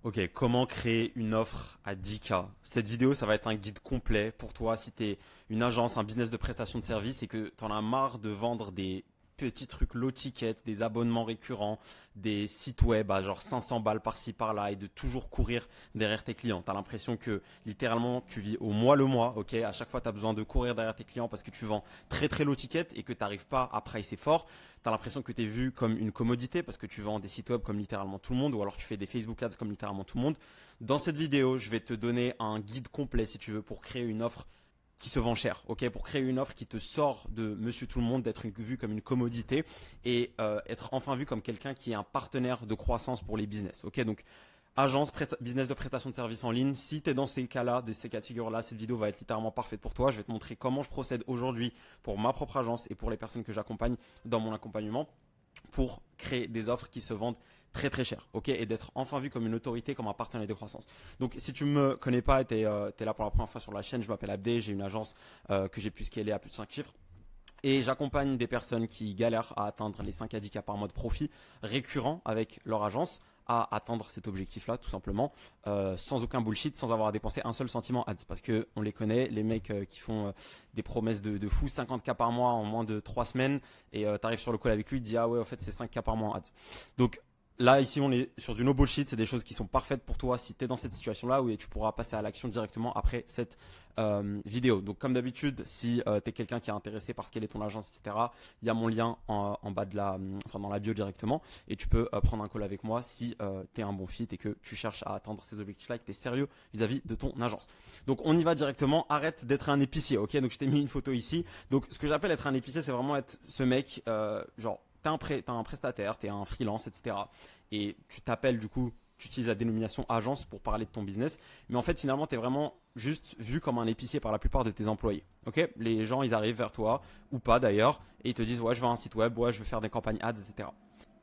Ok, comment créer une offre à 10K? Cette vidéo, ça va être un guide complet pour toi si tu es une agence, un business de prestation de services et que tu en as marre de vendre des petits trucs low ticket, des abonnements récurrents, des sites web à genre 500 balles par-ci par-là et de toujours courir derrière tes clients. Tu as l'impression que littéralement tu vis au mois le mois, ok? À chaque fois, tu as besoin de courir derrière tes clients parce que tu vends très très low ticket et que tu n'arrives pas à pricer fort. Tu as l'impression que tu es vu comme une commodité parce que tu vends des sites web comme littéralement tout le monde ou alors tu fais des Facebook Ads comme littéralement tout le monde. Dans cette vidéo, je vais te donner un guide complet si tu veux pour créer une offre qui se vend cher, ok, pour créer une offre qui te sort de Monsieur Tout le Monde, d'être vu comme une commodité et être enfin vu comme quelqu'un qui est un partenaire de croissance pour les business, ok. Donc agence, business de prestation de services en ligne. Si tu es dans ces cas-là, ces cas de figure-là, cette vidéo va être littéralement parfaite pour toi. Je vais te montrer comment je procède aujourd'hui pour ma propre agence et pour les personnes que j'accompagne dans mon accompagnement pour créer des offres qui se vendent très très cher, ok, et d'être enfin vu comme une autorité, comme un partenaire de croissance. Donc si tu me connais pas et tu es là pour la première fois sur la chaîne, je m'appelle Abdé, j'ai une agence que j'ai pu scaler à plus de 5 chiffres. Et j'accompagne des personnes qui galèrent à atteindre les 5 à 10 k par mois de profit récurrent avec leur agence à atteindre cet objectif-là, tout simplement, sans aucun bullshit, sans avoir à dépenser un seul centime ads. Parce que on les connaît, les mecs qui font des promesses de fou, 50 k par mois en moins de 3 semaines, et tu arrives sur le call avec lui, tu dis ah ouais, en fait c'est 5 k par mois en ads. Donc là, ici, on est sur du no bullshit. C'est des choses qui sont parfaites pour toi si tu es dans cette situation-là où tu pourras passer à l'action directement après cette vidéo. Donc, comme d'habitude, si tu es quelqu'un qui est intéressé par ce qu'elle est ton agence, etc., il y a mon lien en bas de dans la bio directement. Et tu peux prendre un call avec moi si tu es un bon fit et que tu cherches à atteindre ces objectifs-là et que tu es sérieux vis-à-vis de ton agence. Donc, on y va directement. Arrête d'être un épicier, ok? Donc, je t'ai mis une photo ici. Donc, ce que j'appelle être un épicier, c'est vraiment être ce mec, genre, t'as un prestataire, t'es un freelance, etc. Et tu t'appelles du coup, tu utilises la dénomination agence pour parler de ton business. Mais en fait, finalement, tu es vraiment juste vu comme un épicier par la plupart de tes employés. Ok, les gens, ils arrivent vers toi, ou pas d'ailleurs, et ils te disent, ouais, je veux un site web, ouais, je veux faire des campagnes ads, etc.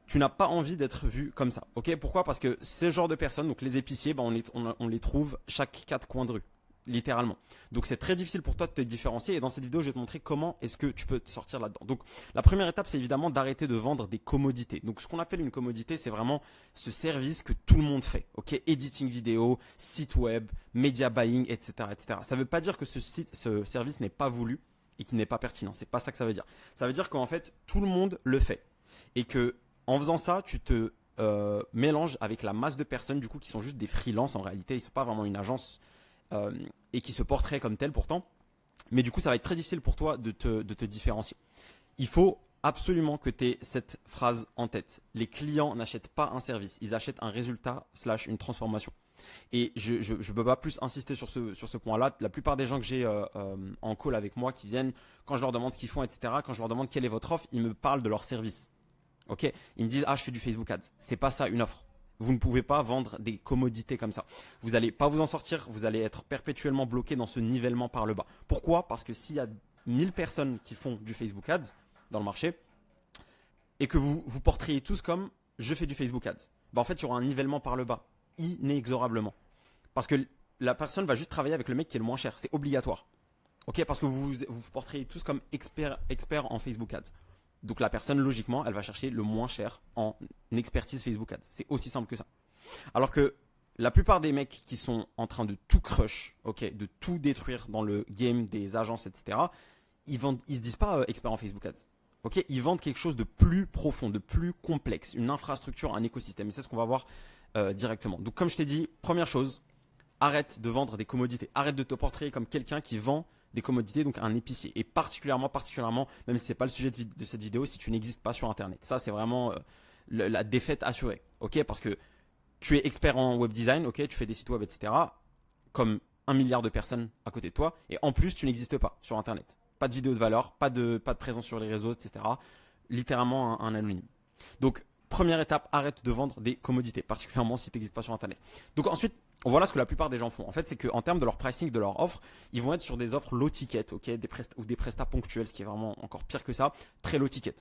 Tu n'as pas envie d'être vu comme ça. Ok, pourquoi? Parce que ce genre de personnes, donc les épiciers, ben, on les trouve chaque 4 coins de rue, littéralement. Donc c'est très difficile pour toi de te différencier et dans cette vidéo je vais te montrer comment est-ce que tu peux te sortir là-dedans. Donc la première étape c'est évidemment d'arrêter de vendre des commodités. Donc ce qu'on appelle une commodité c'est vraiment ce service que tout le monde fait. Ok, editing vidéo, site web, media buying, etc., etc. Ça ne veut pas dire que ce service n'est pas voulu et qu'il n'est pas pertinent. C'est pas ça que ça veut dire. Ça veut dire qu'en fait tout le monde le fait et que en faisant ça tu te mélanges avec la masse de personnes du coup qui sont juste des freelances en réalité. Ils ne sont pas vraiment une agence et qui se porterait comme tel pourtant. Mais du coup, ça va être très difficile pour toi de te différencier. Il faut absolument que tu aies cette phrase en tête. Les clients n'achètent pas un service, ils achètent un résultat / une transformation. Et je ne peux pas plus insister sur ce point-là. La plupart des gens que j'ai en call avec moi qui viennent, quand je leur demande ce qu'ils font, etc., quand je leur demande quelle est votre offre, ils me parlent de leur service. Ok, ils me disent ah je fais du Facebook Ads. C'est pas ça une offre. Vous ne pouvez pas vendre des commodités comme ça. Vous n'allez pas vous en sortir, vous allez être perpétuellement bloqué dans ce nivellement par le bas. Pourquoi? Parce que s'il y a 1000 personnes qui font du Facebook Ads dans le marché et que vous vous porteriez tous comme je fais du Facebook Ads, bah en fait il y aura un nivellement par le bas, inexorablement. Parce que la personne va juste travailler avec le mec qui est le moins cher, c'est obligatoire. Ok, parce que vous porteriez tous comme expert en Facebook Ads. Donc la personne, logiquement, elle va chercher le moins cher en expertise Facebook Ads. C'est aussi simple que ça. Alors que la plupart des mecs qui sont en train de tout crush, ok, de tout détruire dans le game des agences, etc., ils se disent pas experts en Facebook Ads. Ok, ils vendent quelque chose de plus profond, de plus complexe, une infrastructure, un écosystème. Et c'est ce qu'on va voir directement. Donc comme je t'ai dit, première chose, arrête de vendre des commodités. Arrête de te porter comme quelqu'un qui vend des commodités, donc un épicier. Et particulièrement, même si ce n'est pas le sujet de cette vidéo, si tu n'existes pas sur Internet. Ça, c'est vraiment la défaite assurée. Ok, parce que tu es expert en web design, ok, tu fais des sites web, etc. Comme 1 milliard de personnes à côté de toi. Et en plus, tu n'existes pas sur Internet. Pas de vidéo de valeur, pas de présence sur les réseaux, etc. Littéralement un anonyme. Donc, première étape, arrête de vendre des commodités, particulièrement si tu n'existes pas sur Internet. Donc ensuite, voilà ce que la plupart des gens font. En fait, c'est qu'en termes de leur pricing, de leur offre, ils vont être sur des offres low ticket, ok, ou des prestats ponctuels, ce qui est vraiment encore pire que ça, très low ticket.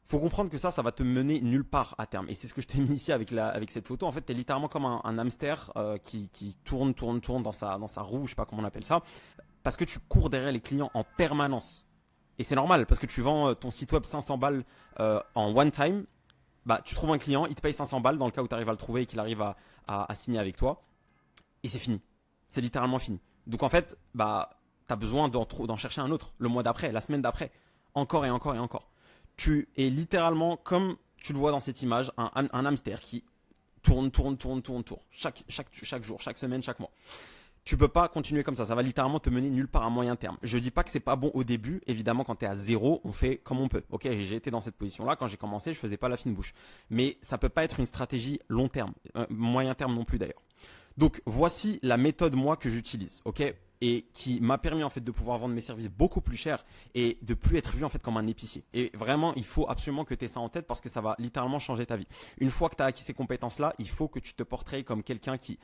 Faut comprendre que ça va te mener nulle part à terme. Et c'est ce que je t'ai mis ici avec cette photo. En fait, tu es littéralement comme un hamster qui tourne dans sa roue, je sais pas comment on appelle ça, parce que tu cours derrière les clients en permanence. Et c'est normal, parce que tu vends ton site web 500 balles en one time. bah, tu trouves un client, il te paye 500 balles dans le cas où tu arrives à le trouver et qu'il arrive à signer avec toi. Et c'est fini. C'est littéralement fini. Donc en fait, bah, tu as besoin d'en chercher un autre le mois d'après, la semaine d'après. Encore et encore et encore. Tu es littéralement, comme tu le vois dans cette image, un hamster qui tourne. Chaque jour, chaque semaine, chaque mois. Tu peux pas continuer comme ça va littéralement te mener nulle part à moyen terme. Je dis pas que c'est pas bon au début, évidemment quand tu es à zéro, on fait comme on peut. OK, j'ai été dans cette position-là quand j'ai commencé, je faisais pas la fine bouche. Mais ça peut pas être une stratégie long terme, moyen terme non plus d'ailleurs. Donc voici la méthode moi que j'utilise, OK, et qui m'a permis en fait de pouvoir vendre mes services beaucoup plus cher et de plus être vu en fait comme un épicier. Et vraiment, il faut absolument que tu aies ça en tête parce que ça va littéralement changer ta vie. Une fois que tu as acquis ces compétences-là, il faut que tu te portrays comme quelqu'un qui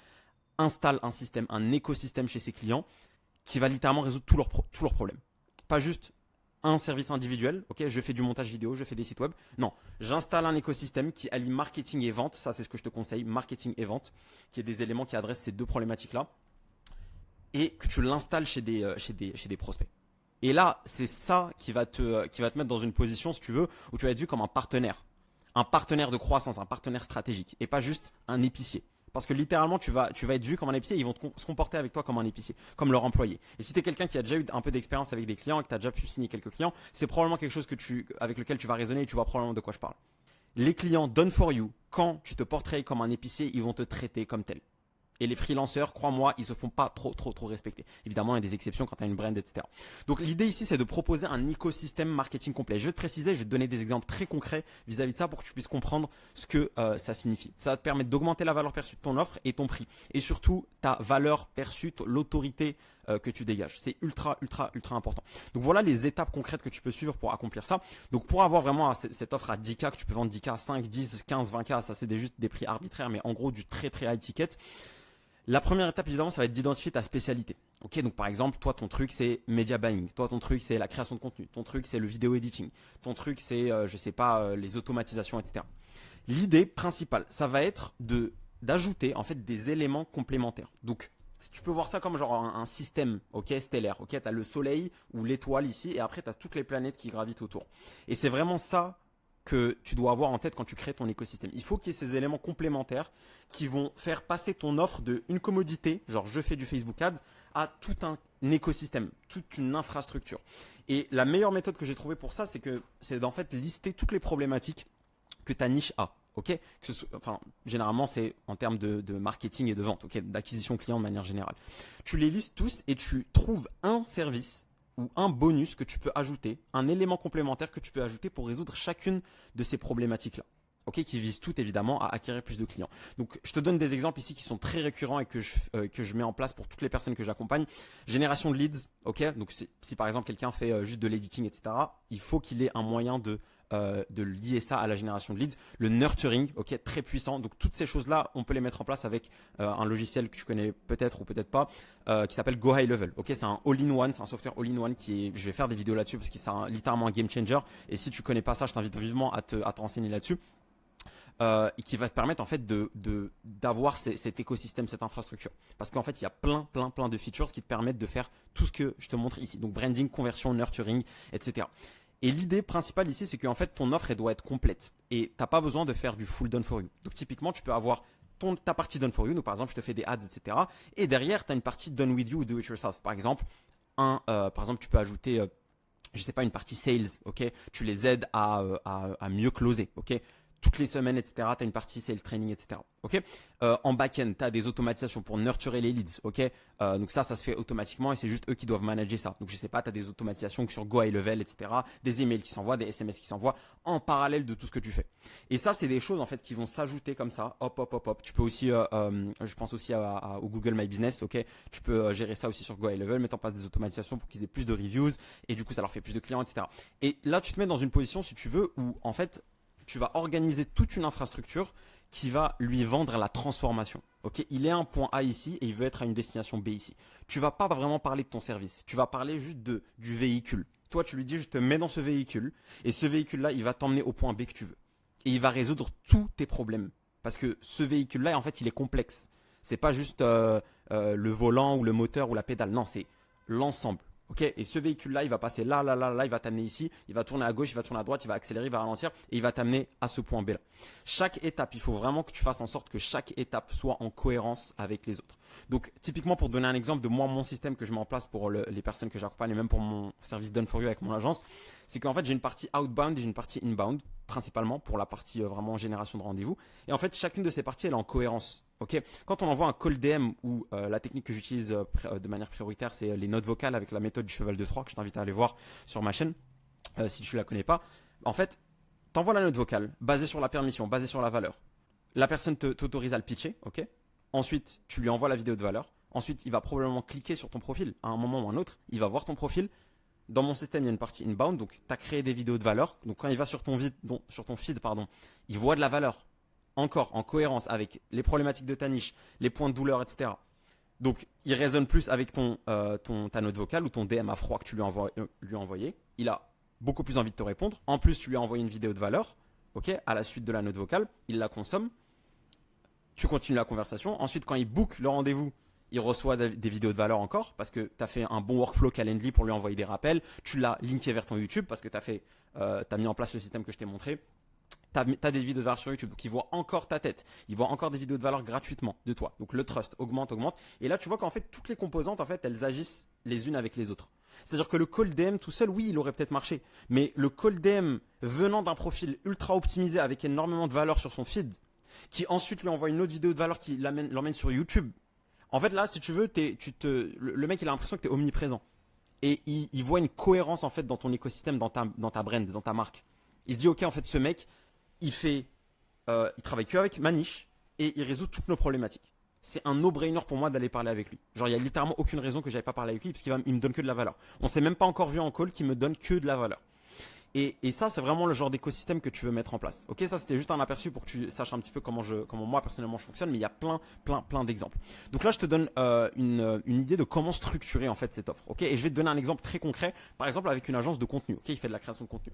installe un système, un écosystème chez ses clients qui va littéralement résoudre tous leurs problèmes. Pas juste un service individuel, ok, je fais du montage vidéo, je fais des sites web. Non, j'installe un écosystème qui allie marketing et vente. Ça, c'est ce que je te conseille, marketing et vente, qui est des éléments qui adressent ces deux problématiques-là. Et que tu l'installes chez des prospects. Et là, c'est ça qui va te mettre dans une position, si tu veux, où tu vas être vu comme un partenaire de croissance, un partenaire stratégique, et pas juste un épicier. Parce que littéralement, tu vas être vu comme un épicier, ils vont se comporter avec toi comme un épicier, comme leur employé. Et si tu es quelqu'un qui a déjà eu un peu d'expérience avec des clients et que tu as déjà pu signer quelques clients, c'est probablement quelque chose avec lequel tu vas raisonner et tu vois probablement de quoi je parle. Les clients done for you, quand tu te porterais comme un épicier, ils vont te traiter comme tel. Et les freelanceurs, crois-moi, ils se font pas trop respecter. Évidemment, il y a des exceptions quand tu as une brand, etc. Donc l'idée ici, c'est de proposer un écosystème marketing complet. Je vais te préciser, je vais te donner des exemples très concrets vis-à-vis de ça pour que tu puisses comprendre ce que ça signifie. Ça va te permettre d'augmenter la valeur perçue de ton offre et ton prix. Et surtout, ta valeur perçue, l'autorité que tu dégages. C'est ultra important. Donc voilà les étapes concrètes que tu peux suivre pour accomplir ça. Donc pour avoir vraiment cette offre à 10K, que tu peux vendre 10K, 5, 10, 15, 20K, ça c'est juste des prix arbitraires, mais en gros du très high ticket. La première étape, évidemment, ça va être d'identifier ta spécialité. Ok, donc par exemple, toi, ton truc, c'est media buying. Toi, ton truc, c'est la création de contenu. Ton truc, c'est le vidéo editing. Ton truc, c'est, je sais pas, les automatisations, etc. L'idée principale, ça va être d'ajouter en fait des éléments complémentaires. Donc, si tu peux voir ça comme genre un système, ok, stellaire. Ok, tu as le soleil ou l'étoile ici, et après, tu as toutes les planètes qui gravitent autour. Et c'est vraiment ça que tu dois avoir en tête quand tu crées ton écosystème. Il faut qu'il y ait ces éléments complémentaires qui vont faire passer ton offre d'une commodité, genre je fais du Facebook Ads, à tout un écosystème, toute une infrastructure. Et la meilleure méthode que j'ai trouvée pour ça, c'est d'en fait lister toutes les problématiques que ta niche a. Ok, généralement c'est en termes de marketing et de vente, ok, d'acquisition client de manière générale. Tu les listes tous et tu trouves un service ou un bonus que tu peux ajouter, un élément complémentaire que tu peux ajouter pour résoudre chacune de ces problématiques-là. Ok, qui visent toutes évidemment à acquérir plus de clients. Donc je te donne des exemples ici qui sont très récurrents et que je mets en place pour toutes les personnes que j'accompagne. Génération de leads, ok, donc si par exemple quelqu'un fait juste de l'editing, etc., il faut qu'il ait un moyen de lier ça à la génération de leads. Le nurturing, ok, très puissant. Donc toutes ces choses-là, on peut les mettre en place avec un logiciel que tu connais peut-être ou peut-être pas, qui s'appelle Go High Level. Ok, c'est un all-in-one, c'est un software all-in-one je vais faire des vidéos là-dessus parce que c'est littéralement un game changer. Et si tu connais pas ça, je t'invite vivement à te renseigner là-dessus. Et qui va te permettre en fait d'avoir cet écosystème, cette infrastructure. Parce qu'en fait, il y a plein de features qui te permettent de faire tout ce que je te montre ici. Donc branding, conversion, nurturing, etc. Et l'idée principale ici, c'est qu'en fait, ton offre, elle doit être complète. Et tu n'as pas besoin de faire du full done for you. Donc typiquement, tu peux avoir ta partie done for you. Donc par exemple, je te fais des ads, etc. Et derrière, tu as une partie done with you ou do it yourself. Par exemple, tu peux ajouter je sais pas, une partie sales, ok. Tu les aides à mieux closer, ok. Toutes les semaines, etc. Tu as une partie sales training, etc. Ok. En back-end, tu as des automatisations pour nurturer les leads, ok. Donc ça se fait automatiquement et c'est juste eux qui doivent manager ça. Donc je sais pas, tu as des automatisations sur Go High Level, etc. Des emails qui s'envoient, des SMS qui s'envoient en parallèle de tout ce que tu fais. Et ça, c'est des choses en fait qui vont s'ajouter comme ça. Hop. Tu peux aussi, je pense aussi au Google My Business, ok. Tu peux gérer ça aussi sur Go High Level, mettre en place des automatisations pour qu'ils aient plus de reviews et du coup ça leur fait plus de clients, etc. Et là, tu te mets dans une position, si tu veux, où en fait tu vas organiser toute une infrastructure qui va lui vendre la transformation. Ok, il est à un point A ici et il veut être à une destination B ici. Tu vas pas vraiment parler de ton service, tu vas parler juste du véhicule. Toi, tu lui dis, je te mets dans ce véhicule et ce véhicule-là, il va t'emmener au point B que tu veux. Et il va résoudre tous tes problèmes. Parce que ce véhicule-là, en fait, il est complexe. C'est pas juste le volant ou le moteur ou la pédale. Non, c'est l'ensemble. Ok, et ce véhicule-là, il va passer là, là, là, là, il va t'amener ici, il va tourner à gauche, il va tourner à droite, il va accélérer, il va ralentir et il va t'amener à ce point B là. Chaque étape, il faut vraiment que tu fasses en sorte que chaque étape soit en cohérence avec les autres. Donc, typiquement, pour donner un exemple de moi, mon système que je mets en place pour les personnes que j'accompagne et même pour mon service Done for You avec mon agence, c'est qu'en fait, j'ai une partie outbound et j'ai une partie inbound, principalement pour la partie vraiment génération de rendez-vous. Et en fait, chacune de ces parties, elle est en cohérence. Ok, quand on envoie un call DM ou la technique que j'utilise de manière prioritaire, c'est les notes vocales avec la méthode du cheval de Troie que je t'invite à aller voir sur ma chaîne si tu la connais pas. En fait, t'envoies la note vocale basée sur la permission, basée sur la valeur. La personne t'autorise à le pitcher, ok. Ensuite, tu lui envoies la vidéo de valeur. Ensuite, il va probablement cliquer sur ton profil à un moment ou un autre. Il va voir ton profil. Dans mon système, il y a une partie inbound, donc tu as créé des vidéos de valeur. Donc quand il va sur ton feed, il voit de la valeur. Encore en cohérence avec les problématiques de ta niche, les points de douleur, etc. Donc, il résonne plus avec ta note vocale ou ton DM à froid que tu lui as envoyé. Il a beaucoup plus envie de te répondre. En plus, tu lui as envoyé une vidéo de valeur, ok, à la suite de la note vocale. Il la consomme. Tu continues la conversation. Ensuite, quand il book le rendez-vous, il reçoit des vidéos de valeur encore parce que tu as fait un bon workflow Calendly pour lui envoyer des rappels. Tu l'as linké vers ton YouTube parce que tu as mis en place le système que je t'ai montré. Tu as des vidéos de valeur sur YouTube, donc il voit encore ta tête, il voit encore des vidéos de valeur gratuitement de toi. Donc le trust augmente. Et là, tu vois qu'en fait, toutes les composantes, en fait, elles agissent les unes avec les autres. C'est-à-dire que le call DM tout seul, oui, il aurait peut-être marché. Mais le call DM venant d'un profil ultra optimisé avec énormément de valeur sur son feed, qui ensuite lui envoie une autre vidéo de valeur qui l'emmène sur YouTube. En fait, là, si tu veux, le mec, il a l'impression que tu es omniprésent. Et il voit une cohérence, en fait, dans ton écosystème, dans ta brand, dans ta marque. Il se dit, ok, en fait, ce mec, il travaille que avec ma niche et il résout toutes nos problématiques. C'est un no-brainer pour moi d'aller parler avec lui. Genre, il y a littéralement aucune raison que j'aille pas parler avec lui parce qu'il me donne que de la valeur. On s'est même pas encore vu en call qui me donne que de la valeur. Et ça, c'est vraiment le genre d'écosystème que tu veux mettre en place. Ok, ça c'était juste un aperçu pour que tu saches un petit peu comment moi personnellement je fonctionne, mais il y a plein d'exemples. Donc là, je te donne une idée de comment structurer en fait cette offre. Ok, et je vais te donner un exemple très concret, par exemple avec une agence de contenu. Ok, il fait de la création de contenu.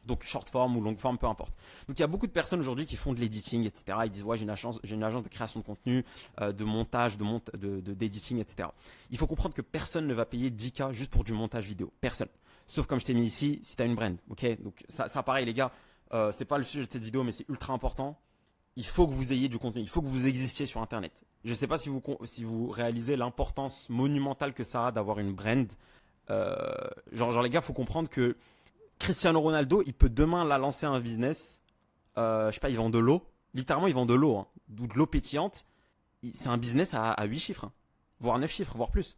Donc short form ou long form, peu importe. Donc il y a beaucoup de personnes aujourd'hui qui font de l'editing, etc. Ils disent ouais, j'ai une agence de création de contenu, de montage, d'editing, etc. Il faut comprendre que personne ne va payer 10K juste pour du montage vidéo. Personne. Sauf comme je t'ai mis ici, si tu as une brand. Ok. Donc ça pareil les gars, c'est pas le sujet de cette vidéo, mais c'est ultra important. Il faut que vous ayez du contenu, il faut que vous existiez sur Internet. Je ne sais pas si vous réalisez l'importance monumentale que ça a d'avoir une brand. Genre les gars, faut comprendre que Cristiano Ronaldo, il peut demain là lancer un business. Je sais pas, il vend de l'eau. Littéralement, il vend de l'eau, hein, ou de l'eau pétillante. C'est un business à 8 chiffres, hein, voire 9 chiffres, voire plus.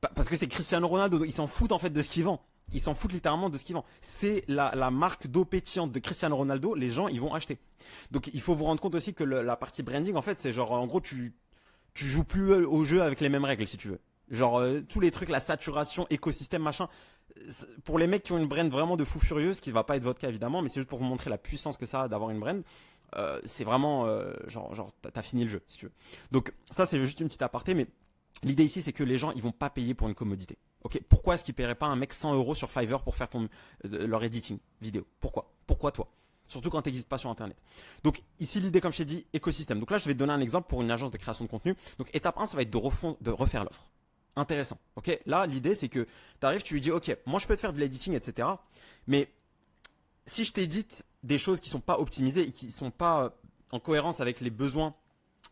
Parce que c'est Cristiano Ronaldo, il s'en fout en fait de ce qu'il vend. Il s'en fout littéralement de ce qu'il vend. C'est la marque d'eau pétillante de Cristiano Ronaldo, les gens ils vont acheter. Donc il faut vous rendre compte aussi que la partie branding, en fait, c'est genre en gros tu joues plus au jeu avec les mêmes règles si tu veux. Genre tous les trucs, la saturation, écosystème, machin. Pour les mecs qui ont une brand vraiment de fou furieux, ce qui va pas être votre cas évidemment, mais c'est juste pour vous montrer la puissance que ça a d'avoir une brand. C'est vraiment genre t'as fini le jeu si tu veux. Donc ça c'est juste une petite aparté, mais l'idée ici c'est que les gens ils vont pas payer pour une commodité. Ok, pourquoi est-ce qu'ils paieraient pas un mec 100 € sur Fiverr pour faire leur editing vidéo? Pourquoi toi? Surtout quand tu n'existes pas sur Internet. Donc ici l'idée, comme je t'ai dit, écosystème. Donc là je vais te donner un exemple pour une agence de création de contenu. Donc étape 1, ça va être de refaire l'offre. Intéressant. Ok, là l'idée c'est que tu arrives, tu lui dis ok, moi je peux te faire de l'editing, etc. Mais si je t'édite des choses qui sont pas optimisées et qui sont pas en cohérence avec les besoins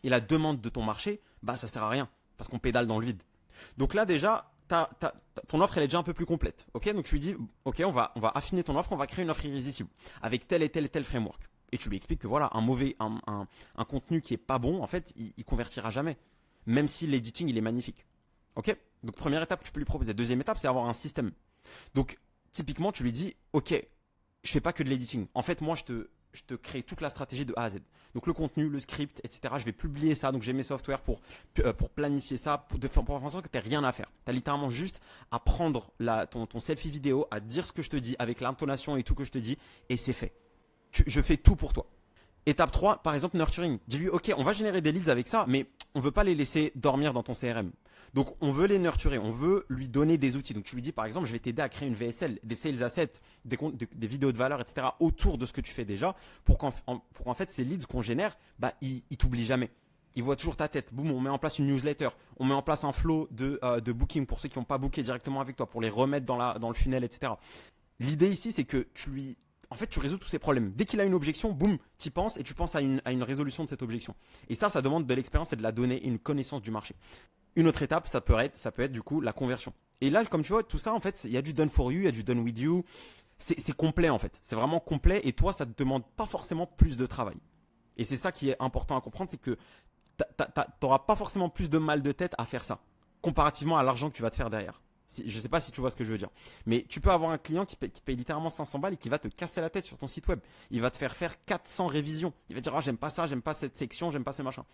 et la demande de ton marché, bah ça sert à rien parce qu'on pédale dans le vide. Donc là déjà, ton offre elle est déjà un peu plus complète. Ok, donc tu lui dis ok, on va affiner ton offre, on va créer une offre irrésistible avec tel et tel framework. Et tu lui expliques que voilà, un contenu qui est pas bon, en fait, il convertira jamais, même si l'editing il est magnifique. Ok, donc première étape que tu peux lui proposer. Deuxième étape, c'est avoir un système. Donc typiquement, tu lui dis ok, je fais pas que de l'editing. En fait, moi, je te crée toute la stratégie de A à Z. Donc le contenu, le script, etc. Je vais publier ça. Donc j'ai mes softwares pour planifier ça, pour faire en sorte que tu n'aies rien à faire. Tu as littéralement juste à prendre ton selfie vidéo, à dire ce que je te dis avec l'intonation et tout que je te dis, et c'est fait. Je fais tout pour toi. Étape 3, par exemple, nurturing. Dis-lui, ok, on va générer des leads avec ça, mais on ne veut pas les laisser dormir dans ton CRM. Donc, on veut les nurturer, on veut lui donner des outils. Donc, tu lui dis, par exemple, je vais t'aider à créer une VSL, des sales assets, des vidéos de valeur, etc. autour de ce que tu fais déjà pour qu'en fait, ces leads qu'on génère, bah, ils t'oublient jamais. il voit toujours ta tête. Boum, on met en place une newsletter. On met en place un flow de booking pour ceux qui n'ont pas booké directement avec toi, pour les remettre dans le funnel, etc. L'idée ici, c'est que en fait, tu résous tous ces problèmes. Dès qu'il a une objection, boum, tu y penses et tu penses à une résolution de cette objection. Et ça demande de l'expérience et de la donnée et une connaissance du marché. Une autre étape, ça peut être du coup la conversion. Et là, comme tu vois, tout ça, en fait, il y a du done for you, il y a du done with you. C'est complet en fait. C'est vraiment complet et toi, ça ne te demande pas forcément plus de travail. Et c'est ça qui est important à comprendre, c'est que tu n'auras pas forcément plus de mal de tête à faire ça, comparativement à l'argent que tu vas te faire derrière. Je ne sais pas si tu vois ce que je veux dire. Mais tu peux avoir un client qui paye littéralement 500 balles et qui va te casser la tête sur ton site web. Il va te faire 400 révisions. Il va te dire, ah, j'aime pas ça, j'aime pas cette section, j'aime pas ces machins.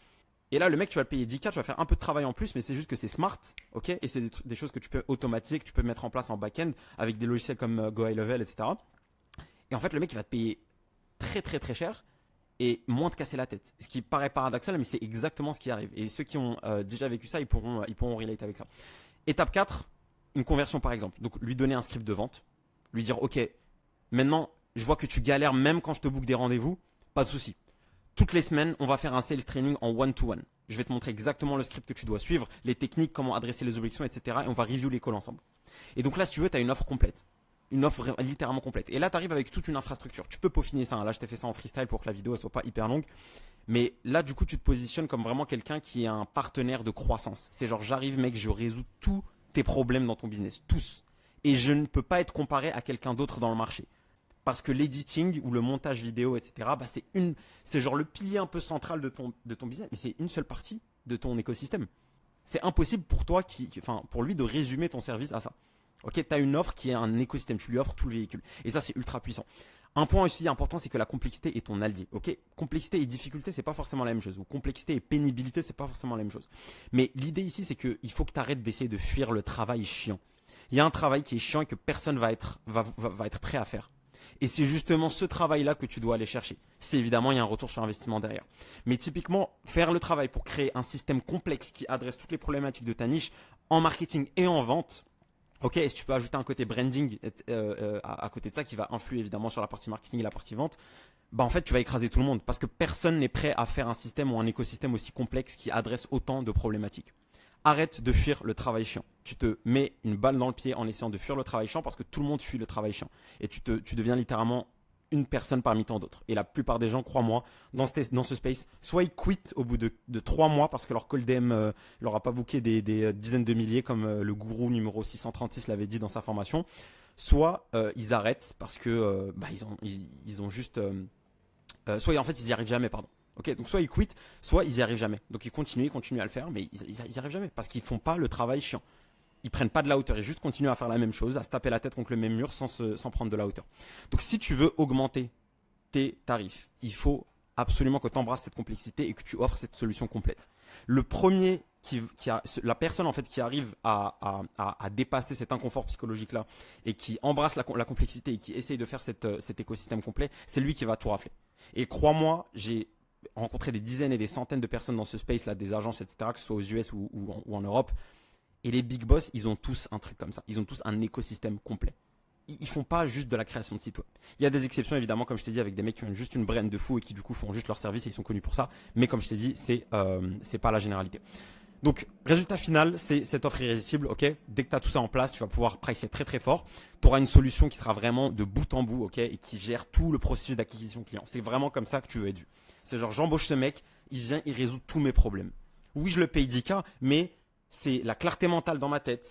Et là, le mec, tu vas le payer 10K, tu vas faire un peu de travail en plus, mais c'est juste que c'est smart, ok? Et c'est des choses que tu peux automatiser, que tu peux mettre en place en back-end avec des logiciels comme Go High Level, etc. Et en fait, le mec, il va te payer très, très, très cher et moins te casser la tête. Ce qui paraît paradoxal, mais c'est exactement ce qui arrive. Et ceux qui ont déjà vécu ça, ils pourront relate avec ça. Étape 4, une conversion par exemple. Donc, lui donner un script de vente, lui dire, ok, maintenant, je vois que tu galères même quand je te book des rendez-vous, pas de souci. Toutes les semaines, on va faire un sales training en one-to-one. Je vais te montrer exactement le script que tu dois suivre, les techniques, comment adresser les objections, etc. Et on va review les calls ensemble. Et donc là, si tu veux, tu as une offre complète. Une offre littéralement complète. Et là, tu arrives avec toute une infrastructure. Tu peux peaufiner ça. Là, je t'ai fait ça en freestyle pour que la vidéo ne soit pas hyper longue. Mais là, du coup, tu te positionnes comme vraiment quelqu'un qui est un partenaire de croissance. C'est genre, j'arrive, mec, je résous tous tes problèmes dans ton business. Tous. Et je ne peux pas être comparé à quelqu'un d'autre dans le marché. Parce que l'editing ou le montage vidéo, etc., bah c'est genre le pilier un peu central de ton business. Mais c'est une seule partie de ton écosystème. C'est impossible pour toi, pour lui, de résumer ton service à ça. Ok, tu as une offre qui est un écosystème. Tu lui offres tout le véhicule. Et ça, c'est ultra puissant. Un point aussi important, c'est que la complexité est ton allié. Ok, complexité et difficulté, c'est pas forcément la même chose. Ou complexité et pénibilité, c'est pas forcément la même chose. Mais l'idée ici, c'est qu'il faut que tu arrêtes d'essayer de fuir le travail chiant. Il y a un travail qui est chiant et que personne va être prêt à faire. Et c'est justement ce travail-là que tu dois aller chercher. Si évidemment il y a un retour sur investissement derrière. Mais typiquement, faire le travail pour créer un système complexe qui adresse toutes les problématiques de ta niche en marketing et en vente. Ok, et si tu peux ajouter un côté branding à côté de ça qui va influer évidemment sur la partie marketing et la partie vente, bah en fait tu vas écraser tout le monde parce que personne n'est prêt à faire un système ou un écosystème aussi complexe qui adresse autant de problématiques. Arrête de fuir le travail chiant. Tu te mets une balle dans le pied en essayant de fuir le travail chiant parce que tout le monde fuit le travail chiant. Et tu deviens littéralement une personne parmi tant d'autres. Et la plupart des gens, crois-moi, dans ce space, soit ils quittent au bout de 3 mois parce que leur call DM leur a pas booké des dizaines de milliers comme le gourou numéro 636 l'avait dit dans sa formation, soit ils arrêtent parce que ils ont juste… soit en fait ils n'y arrivent jamais, pardon. Ok, donc soit ils quittent, soit ils n'y arrivent jamais. Donc ils continuent à le faire, mais ils n'y arrivent jamais parce qu'ils font pas le travail chiant. Ils prennent pas de la hauteur, ils juste continuent à faire la même chose, à se taper la tête contre le même mur sans prendre de la hauteur. Donc si tu veux augmenter tes tarifs, il faut absolument que tu embrasses cette complexité et que tu offres cette solution complète. Le premier la personne en fait qui arrive à dépasser cet inconfort psychologique là et qui embrasse la complexité et qui essaye de faire cet écosystème complet, c'est lui qui va tout rafler. Et crois-moi, j'ai rencontré des dizaines et des centaines de personnes dans ce space là, des agences, etc., que ce soit aux US ou en Europe. Et les big boss, ils ont tous un truc comme ça. Ils ont tous un écosystème complet. Ils font pas juste de la création de site web. Il y a des exceptions évidemment, comme je t'ai dit, avec des mecs qui ont juste une brand de fou et qui du coup font juste leur service et ils sont connus pour ça. Mais comme je t'ai dit, c'est pas la généralité. Donc, résultat final, c'est cette offre irrésistible. Ok, dès que tu as tout ça en place, tu vas pouvoir pricer très très fort. Tu auras une solution qui sera vraiment de bout en bout, ok, et qui gère tout le processus d'acquisition client. C'est vraiment comme ça que tu veux être vu. C'est genre, j'embauche ce mec, il vient, il résout tous mes problèmes. Oui, je le paye 10K, mais c'est la clarté mentale dans ma tête.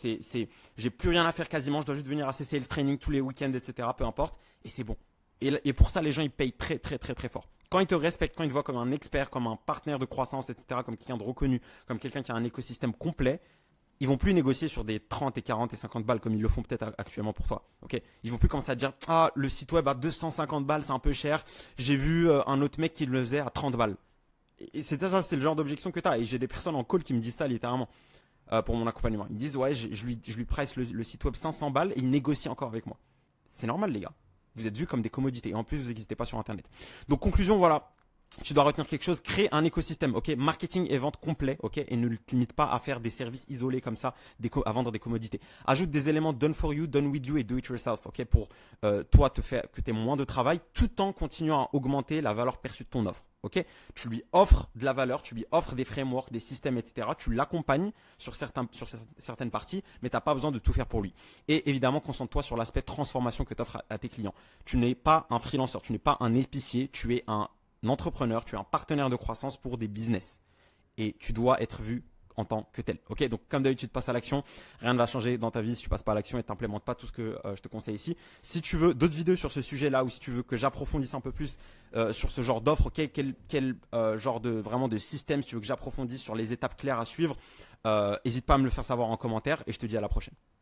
J'ai plus rien à faire quasiment. Je dois juste venir à ces sales training tous les week-ends, etc. Peu importe. Et c'est bon. Et pour ça, les gens, ils payent très, très, très, très fort. Quand ils te respectent, quand ils te voient comme un expert, comme un partenaire de croissance, etc., comme quelqu'un de reconnu, comme quelqu'un qui a un écosystème complet, ils vont plus négocier sur des 30 et 40 et 50 balles comme ils le font peut-être actuellement pour toi. Ok, ils vont plus commencer à te dire « Ah, le site web à 250 balles, c'est un peu cher. J'ai vu un autre mec qui le faisait à 30 balles. » Et c'est ça, c'est le genre d'objection que tu as. Et j'ai des personnes en call qui me disent ça littéralement pour mon accompagnement. Ils me disent « Ouais, je lui price le site web 500 balles et il négocie encore avec moi. » C'est normal les gars. Vous êtes vus comme des commodités et en plus vous n'existez pas sur internet. Donc conclusion, voilà, tu dois retenir quelque chose, crée un écosystème, ok, marketing et vente complet, ok, et ne te limite pas à faire des services isolés comme ça, à vendre des commodités. Ajoute des éléments done for you, done with you et do it yourself, ok, pour toi te faire que tu aies moins de travail, tout en continuant à augmenter la valeur perçue de ton offre. Ok, tu lui offres de la valeur, tu lui offres des frameworks, des systèmes, etc. Tu l'accompagnes sur certaines parties, mais tu n'as pas besoin de tout faire pour lui. Et évidemment, concentre-toi sur l'aspect transformation que tu offres à tes clients. Tu n'es pas un freelanceur, tu n'es pas un épicier, tu es un entrepreneur, tu es un partenaire de croissance pour des business. Et tu dois être vu en tant que tel. Ok, donc comme d'habitude, passe à l'action. Rien ne va changer dans ta vie si tu passes pas à l'action et tu n'implémentes pas tout ce que je te conseille ici. Si tu veux d'autres vidéos sur ce sujet-là ou si tu veux que j'approfondisse un peu plus sur ce genre d'offre, ok, quel genre de vraiment de système, si tu veux que j'approfondisse sur les étapes claires à suivre, n'hésite pas à me le faire savoir en commentaire et je te dis à la prochaine.